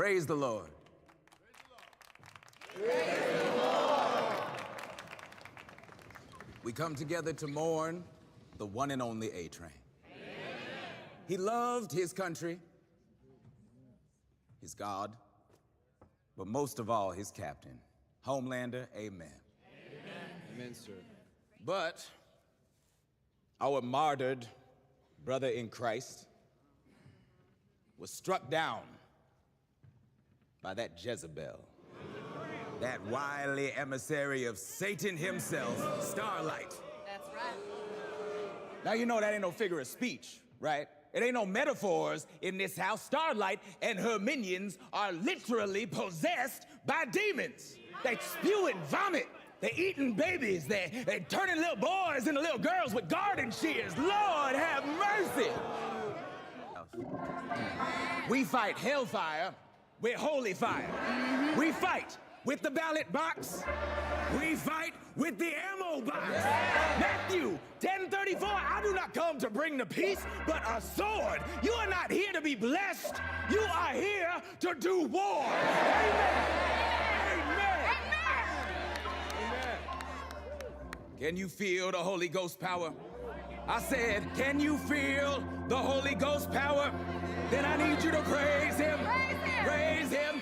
Praise the Lord. We come together to mourn the one and only A-Train. He loved his country, his God, but most of all, his captain. Homelander, amen. Amen, sir. But our martyred brother in Christ was struck down by that Jezebel, that wily emissary of Satan himself, Starlight. That's right. Now you know that ain't no figure of speech, right? It ain't no metaphors in this house. Starlight and her minions are literally possessed by demons. They spew and vomit. They eating babies. They turning little boys into little girls with garden shears. Lord have mercy. We fight hellfire with holy fire. We fight with the ballot box. We fight with the ammo box. Matthew 10:34, I do not come to bring the peace, but a sword. You are not here to be blessed. You are here to do war. Amen. Amen. Amen. Can you feel the Holy Ghost power? I said, can you feel the Holy Ghost power? Then I need you to praise him. Praise him.